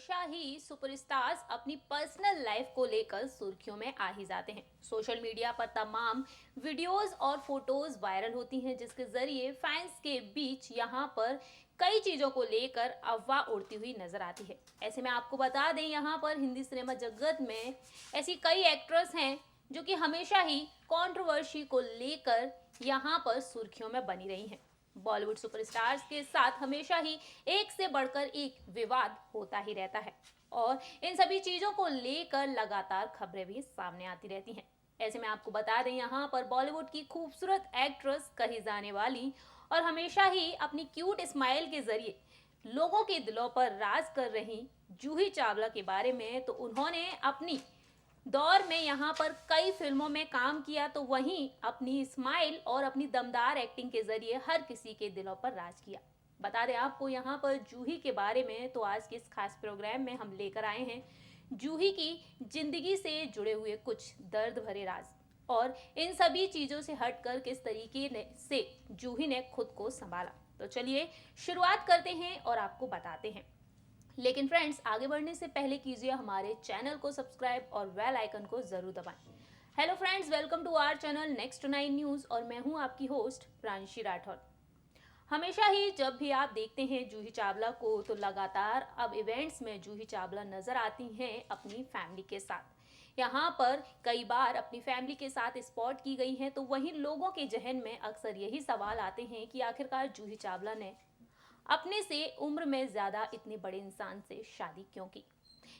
हमेशा ही सुपरस्टार्स अपनी personal life को लेकर सुर्खियों में आ ही जाते हैं। सोशल मीडिया पर तमाम वीडियोस और फोटोज वायरल होती हैं, जिसके जरिए फैंस के बीच यहां पर कई चीजों को लेकर अफवाह उड़ती हुई नजर आती है। ऐसे में आपको बता दें, यहां पर हिंदी सिनेमा जगत में ऐसी कई एक्ट्रेस हैं जो कि हमेशा ही कंट्रोवर्सी को लेकर यहां पर सुर्खियों में बनी रही हैं। बॉलीवुड सुपरस्टार्स के साथ हमेशा ही एक से बढ़कर एक विवाद होता ही रहता है और इन सभी चीजों को लेकर लगातार खबरें भी सामने आती रहती हैं। ऐसे में आपको बता दें, यहाँ पर बॉलीवुड की खूबसूरत एक्ट्रेस कही जाने वाली और हमेशा ही अपनी क्यूट स्माइल के जरिए लोगों के दिलों पर राज कर रही जूही चावला के बारे में, तो उन्होंने अपनी दौर में यहाँ पर कई फिल्मों में काम किया, तो वहीं अपनी स्माइल और अपनी दमदार एक्टिंग के जरिए हर किसी के दिलों पर राज किया। बता दें आपको यहाँ पर जूही के बारे में, तो आज के इस खास प्रोग्राम में हम लेकर आए हैं जूही की जिंदगी से जुड़े हुए कुछ दर्द भरे राज और इन सभी चीजों से हटकर किस तरीके से जूही ने खुद को संभाला। तो चलिए शुरुआत करते हैं और आपको बताते हैं। लेकिन फ्रेंड्स, आगे बढ़ने से पहले कीजिए हमारे चैनल को सब्सक्राइब और बेल आइकन को जरूर दबाएं। Hello friends, welcome to our channel next 9 news और मैं हूं आपकी होस्ट प्रांशी राठौर। हमेशा ही जब भी आप देखते हैं जूही चावला को, तो लगातार अब इवेंट्स में जूही चावला नजर आती हैं अपनी फैमिली के साथ। यहाँ पर कई बार अपनी फैमिली के साथ स्पॉट की गई हैं, तो वहीं लोगों के जहन में अक्सर यही सवाल आते हैं कि आखिरकार जूही चावला ने अपने से उम्र में ज्यादा इतने बड़े इंसान से शादी क्यों की।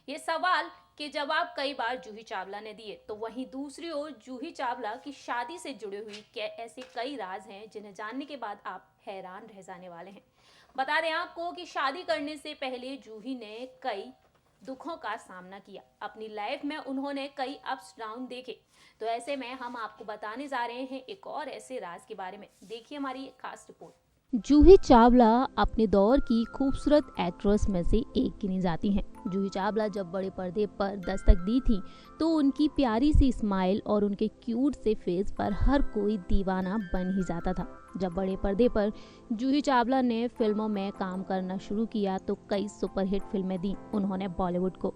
ये सवाल के जवाब कई बार जूही चावला ने दिए, तो वहीं दूसरी ओर जूही चावला की शादी से जुड़े हुई ऐसे कई राज हैं जिन्हें जानने के बाद आप हैरान रह जाने वाले हैं। बता दें आपको कि शादी करने से पहले जूही ने कई दुखों का सामना किया। अपनी लाइफ में उन्होंने कई अप्स डाउन देखे, तो ऐसे में हम आपको बताने जा रहे हैं एक और ऐसे राज के बारे में। देखिए हमारी खास रिपोर्ट। जूही चावला अपने दौर की खूबसूरत एक्ट्रेस में से एक गिनी जाती हैं। जूही चावला जब बड़े पर्दे पर दस्तक दी थी, तो उनकी प्यारी सी स्माइल और उनके क्यूट से फेस पर हर कोई दीवाना बन ही जाता था। जब बड़े पर्दे पर जूही चावला ने फिल्मों में काम करना शुरू किया, तो कई सुपरहिट फिल्में दी उन्होंने बॉलीवुड को।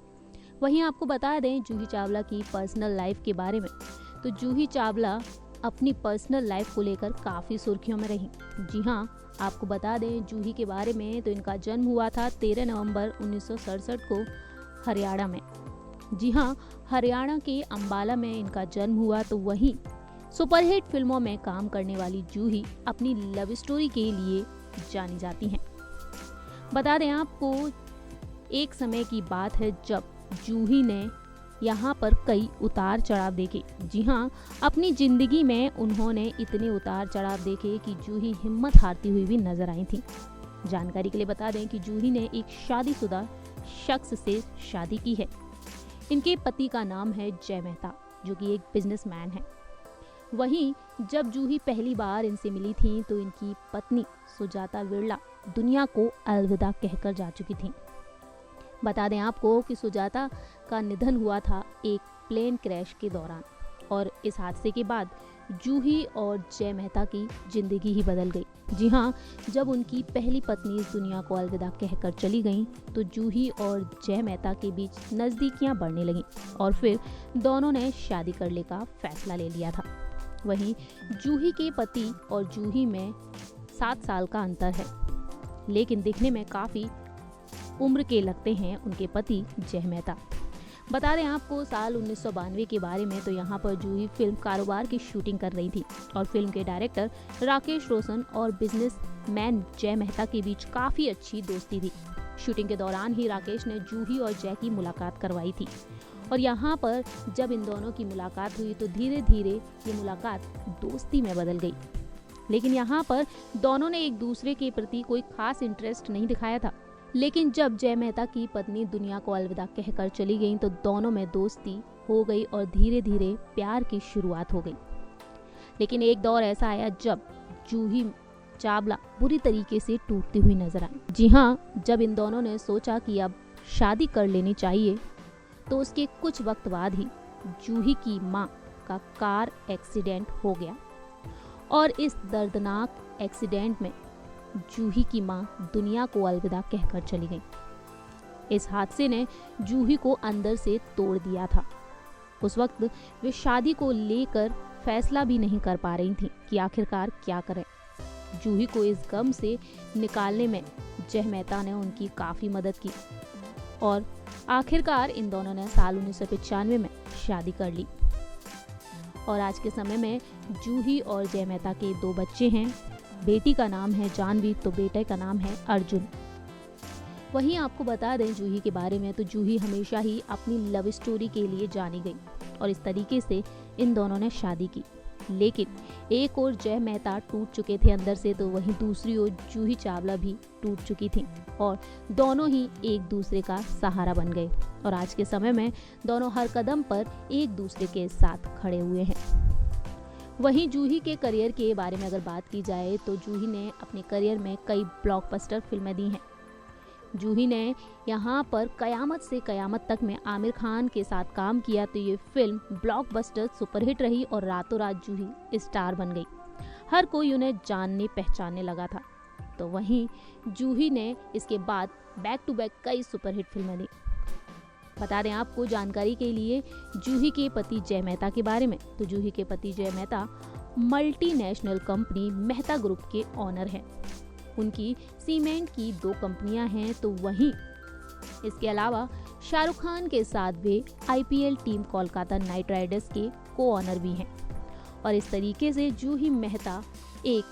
वहीं आपको बता दें जूही चावला की पर्सनल लाइफ के बारे में, तो जूही चावला अपनी पर्सनल लाइफ को लेकर काफ़ी सुर्खियों में रही। जी हाँ, आपको बता दें जूही के बारे में, तो इनका जन्म हुआ था 13 नवंबर 1967 को हरियाणा में। जी हाँ, हरियाणा के अंबाला में इनका जन्म हुआ। तो वहीं सुपरहिट फिल्मों में काम करने वाली जूही अपनी लव स्टोरी के लिए जानी जाती हैं। बता दें आपको, एक समय की बात है जब जूही ने यहाँ पर कई उतार चढ़ाव देखे। जी हाँ, अपनी जिंदगी में उन्होंने इतने उतार चढ़ाव देखे कि जूही हिम्मत हारती हुई भी नजर आई थी। जानकारी के लिए बता दें कि जूही ने एक शादीशुदा शख्स से शादी की है। इनके पति का नाम है जय मेहता, जो कि एक बिजनेसमैन है। वहीं जब जूही पहली बार इनसे मिली थी, तो इनकी पत्नी सुजाता विरला दुनिया को अलविदा कहकर जा चुकी थी। बता दें आपको कि सुजाता का निधन हुआ था एक प्लेन क्रैश के दौरान और इस हादसे के बाद जूही और जय मेहता की जिंदगी ही बदल गई। जी हाँ, जब उनकी पहली पत्नी इस दुनिया को अलविदा कहकर चली गईं, तो जूही और जय मेहता के बीच नज़दीकियां बढ़ने लगीं और फिर दोनों ने शादी करने का फैसला ले लिया था। वहीं जूही के पति और जूही में 7 साल का अंतर है, लेकिन दिखने में काफ़ी उम्र के लगते हैं उनके पति जय मेहता। बता दें आपको साल 1992 के बारे में, तो यहाँ पर जूही फिल्म कारोबार की शूटिंग कर रही थी और फिल्म के डायरेक्टर राकेश रोशन और बिजनेसमैन जय मेहता के बीच काफ़ी अच्छी दोस्ती थी। शूटिंग के दौरान ही राकेश ने जूही और जय की मुलाकात करवाई थी और यहाँ पर जब इन दोनों की मुलाकात हुई, तो धीरे धीरे ये मुलाकात दोस्ती में बदल गई। लेकिन यहाँ पर दोनों ने एक दूसरे के प्रति कोई खास इंटरेस्ट नहीं दिखाया था। लेकिन जब जय मेहता की पत्नी दुनिया को अलविदा कहकर चली गई, तो दोनों में दोस्ती हो गई और धीरे धीरे प्यार की शुरुआत हो गई। लेकिन एक दौर ऐसा आया जब जूही चावला बुरी तरीके से टूटती हुई नजर आई। जी हाँ, जब इन दोनों ने सोचा कि अब शादी कर लेनी चाहिए, तो उसके कुछ वक्त बाद ही जूही की माँ का कार एक्सीडेंट हो गया और इस दर्दनाक एक्सीडेंट में जूही की मां दुनिया को अलविदा कहकर चली गई। इस हादसे ने जूही को अंदर से तोड़ दिया था। उस वक्त वे शादी को लेकर फैसला भी नहीं कर पा रही थीं कि आखिरकार क्या करें। जूही को इस गम से निकालने में जय मेहता ने उनकी काफ़ी मदद की और आखिरकार इन दोनों ने साल 1995 में शादी कर ली और आज के समय में जूही और जय मेहता के 2 बच्चे हैं। बेटी का नाम है जानवी तो बेटे का नाम है अर्जुन। वहीं आपको बता दें जूही के बारे में, तो जूही हमेशा ही अपनी लव स्टोरी के लिए जानी गई और इस तरीके से इन दोनों ने शादी की। लेकिन एक ओर जय मेहता टूट चुके थे अंदर से, तो वहीं दूसरी ओर जूही चावला भी टूट चुकी थी और दोनों ही एक दूसरे का सहारा बन गए और आज के समय में दोनों हर कदम पर एक दूसरे के साथ खड़े हुए हैं। वहीं जूही के करियर के बारे में अगर बात की जाए तो जूही ने अपने करियर में कई ब्लॉकबस्टर फिल्में दी हैं। जूही ने यहाँ पर कयामत से कयामत तक में आमिर खान के साथ काम किया, तो ये फिल्म ब्लॉकबस्टर सुपरहिट रही और रातों रात जूही स्टार बन गई। हर कोई उन्हें जानने पहचानने लगा था। तो वहीं जूही ने इसके बाद बैक टू बैक कई सुपरहिट फिल्में दी। बता दें आपको जानकारी के लिए जूही के पति जय मेहता के बारे में, तो जूही के पति जय Mehta multinational company Mehta group के ऑनर हैं। उनकी सीमेंट की 2 कंपनियां हैं, तो वहीं इसके अलावा शाहरुख खान के साथ वे IPL team Kolkata Knight Riders के को ऑनर भी हैं। और इस तरीके से जूही मेहता एक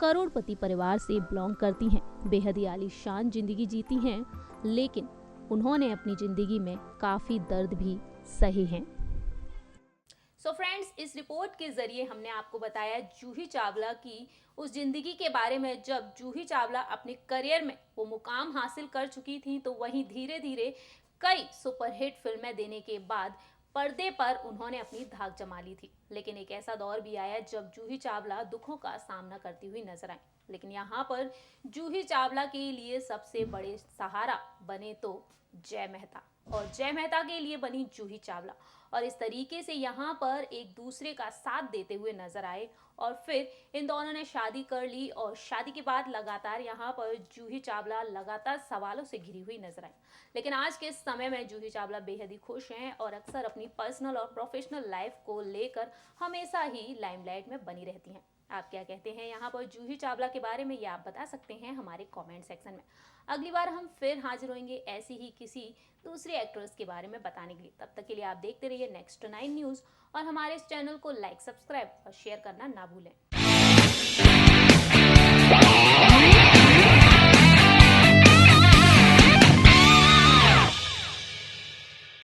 करोड़पति परिवार से बिलोंग करती हैं। बेहद ही आलीशान जिंदगी जीती हैं, लेकिन उन्होंने अपनी जिंदगी में काफी दर्द भी सहे हैं। सो फ्रेंड्स, इस रिपोर्ट के जरिए हमने आपको बताया जूही चावला की उस जिंदगी के बारे में जब जूही चावला अपने करियर में वो मुकाम हासिल कर चुकी थी, तो वहीं धीरे धीरे कई सुपरहिट फिल्में देने के बाद पर्दे पर उन्होंने अपनी धाक जमा ली थी। लेकिन एक ऐसा दौर भी आया जब जूही चावला दुखों का सामना करती हुई नजर आई। लेकिन यहाँ पर जूही चावला के लिए सबसे बड़े सहारा बने तो जय मेहता और जय मेहता के लिए बनी जूही चावला और इस तरीके से यहाँ पर एक दूसरे का साथ देते हुए नजर आए और फिर इन दोनों ने शादी कर ली और शादी के बाद लगातार यहाँ पर जूही चावला लगातार सवालों से घिरी हुई नजर आई। लेकिन आज के समय में जूही चावला बेहद ही खुश हैं और अक्सर अपनी पर्सनल और प्रोफेशनल लाइफ को लेकर हमेशा ही लाइमलाइट में बनी रहती हैं। आप क्या कहते हैं यहाँ पर जूही चावला के बारे में, ये आप बता सकते हैं हमारे कमेंट सेक्शन में। अगली बार हम फिर हाजिर होंगे ऐसी ही किसी दूसरे एक्ट्रेस के बारे में बताने के लिए। तब तक के लिए आप देखते रहिए नेक्स्ट 9 न्यूज़ और हमारे इस चैनल को लाइक, सब्सक्राइब और शेयर करना ना भूलें।